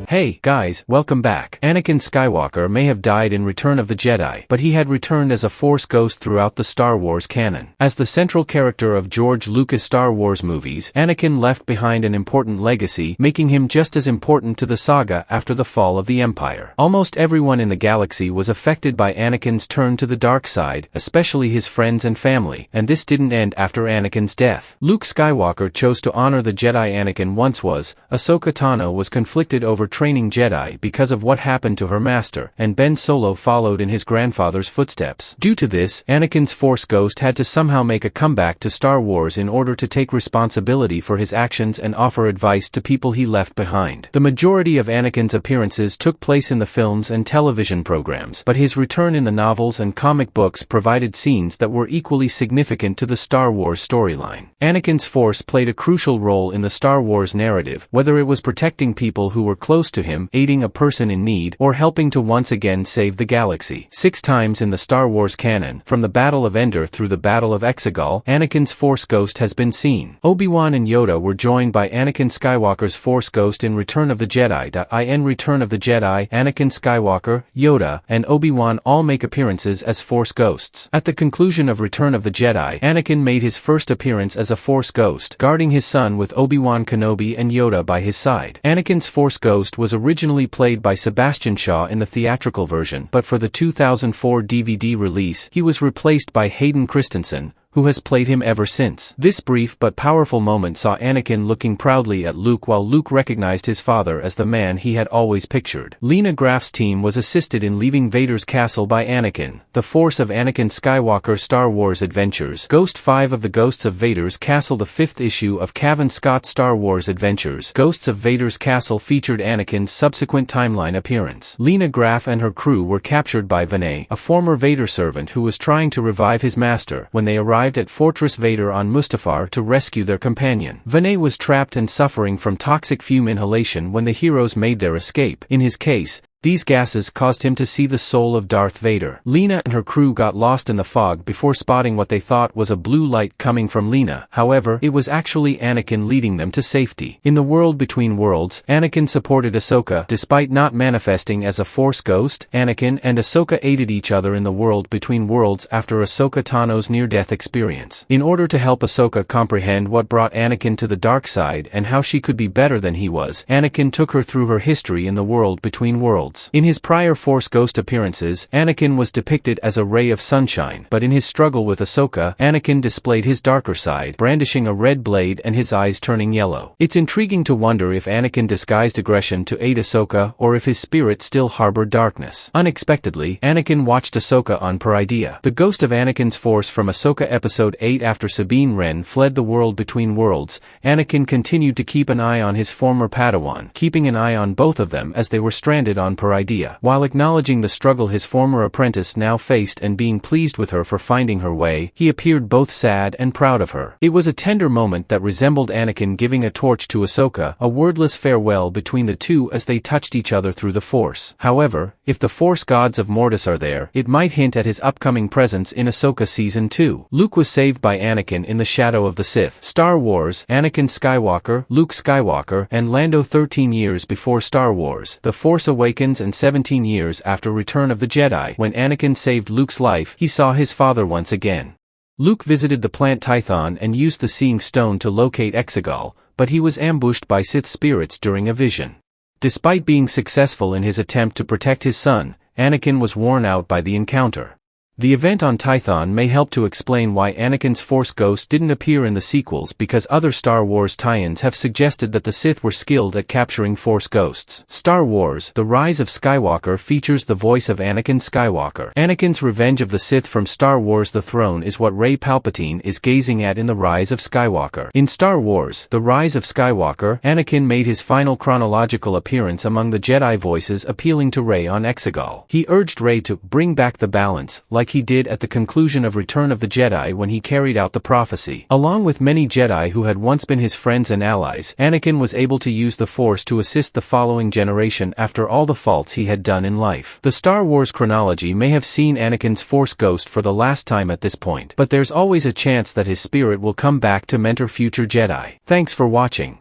Hey, guys, welcome back. Anakin Skywalker may have died in Return of the Jedi, but he had returned as a Force ghost throughout the Star Wars canon. As the central character of George Lucas' Star Wars movies, Anakin left behind an important legacy, making him just as important to the saga after the fall of the Empire. Almost everyone in the galaxy was affected by Anakin's turn to the dark side, especially his friends and family, and this didn't end after Anakin's death. Luke Skywalker chose to honor the Jedi Anakin once was. Ahsoka Tano was conflicted over training Jedi because of what happened to her master, and Ben Solo followed in his grandfather's footsteps. Due to this, Anakin's Force ghost had to somehow make a comeback to Star Wars in order to take responsibility for his actions and offer advice to people he left behind. The majority of Anakin's appearances took place in the films and television programs, but his return in the novels and comic books provided scenes that were equally significant to the Star Wars storyline. Anakin's Force played a crucial role in the Star Wars narrative, whether it was protecting people who were close to him, aiding a person in need, or helping to once again save the galaxy. 6 times in the Star Wars canon, from the Battle of Endor through the Battle of Exegol, Anakin's Force ghost has been seen. Obi-Wan and Yoda were joined by Anakin Skywalker's Force ghost in Return of the Jedi. In Return of the Jedi, Anakin Skywalker, Yoda, and Obi-Wan all make appearances as Force ghosts. At the conclusion of Return of the Jedi, Anakin made his first appearance as a Force ghost, guarding his son with Obi-Wan Kenobi and Yoda by his side. Anakin's Force ghost was originally played by Sebastian Shaw in the theatrical version, but for the 2004 DVD release, he was replaced by Hayden Christensen, who has played him ever since. This brief but powerful moment saw Anakin looking proudly at Luke while Luke recognized his father as the man he had always pictured. Lena Graff's team was assisted in leaving Vader's castle by Anakin. The Force of Anakin Skywalker Star Wars Adventures. Ghost 5 of the Ghosts of Vader's Castle. The 5th issue of Cavan Scott's Star Wars Adventures, Ghosts of Vader's Castle, featured Anakin's subsequent timeline appearance. Lena Graff and her crew were captured by Vinay, a former Vader servant who was trying to revive his master, when they arrived at Fortress Vader on Mustafar to rescue their companion. Vinay was trapped and suffering from toxic fume inhalation when the heroes made their escape. In his case, these gases caused him to see the soul of Darth Vader. Lena and her crew got lost in the fog before spotting what they thought was a blue light coming from Lena. However, it was actually Anakin leading them to safety. In the world between worlds, Anakin supported Ahsoka despite not manifesting as a Force ghost. Anakin and Ahsoka aided each other in the world between worlds after Ahsoka Tano's near-death experience. In order to help Ahsoka comprehend what brought Anakin to the dark side and how she could be better than he was, Anakin took her through her history in the world between worlds. In his prior Force ghost appearances, Anakin was depicted as a ray of sunshine, but in his struggle with Ahsoka, Anakin displayed his darker side, brandishing a red blade and his eyes turning yellow. It's intriguing to wonder if Anakin disguised aggression to aid Ahsoka or if his spirit still harbored darkness. Unexpectedly, Anakin watched Ahsoka on Peridea. The ghost of Anakin's Force from Ahsoka Episode 8. After Sabine Wren fled the world between worlds, Anakin continued to keep an eye on his former Padawan, keeping an eye on both of them as they were stranded on Peridea. While acknowledging the struggle his former apprentice now faced and being pleased with her for finding her way, he appeared both sad and proud of her. It was a tender moment that resembled Anakin giving a torch to Ahsoka, a wordless farewell between the two as they touched each other through the Force. However, if the Force gods of Mortis are there, it might hint at his upcoming presence in Ahsoka Season 2. Luke was saved by Anakin in the shadow of the Sith. Star Wars, Anakin Skywalker, Luke Skywalker, and Lando. 13 years before Star Wars, The Force Awakens, and 17 years after Return of the Jedi. When Anakin saved Luke's life, he saw his father once again. Luke visited the plant Tython and used the Seeing Stone to locate Exegol, but he was ambushed by Sith spirits during a vision. Despite being successful in his attempt to protect his son, Anakin was worn out by the encounter. The event on Tython may help to explain why Anakin's Force ghost didn't appear in the sequels, because other Star Wars tie-ins have suggested that the Sith were skilled at capturing Force ghosts. Star Wars: The Rise of Skywalker features the voice of Anakin Skywalker. Anakin's revenge of the Sith from Star Wars: The Throne is what Rey Palpatine is gazing at in The Rise of Skywalker. In Star Wars: The Rise of Skywalker, Anakin made his final chronological appearance among the Jedi voices, appealing to Rey on Exegol. He urged Rey to bring back the balance, like he did at the conclusion of Return of the Jedi when he carried out the prophecy. Along with many Jedi who had once been his friends and allies, Anakin was able to use the Force to assist the following generation after all the faults he had done in life. The Star Wars chronology may have seen Anakin's Force ghost for the last time at this point, but there's always a chance that his spirit will come back to mentor future Jedi. Thanks for watching.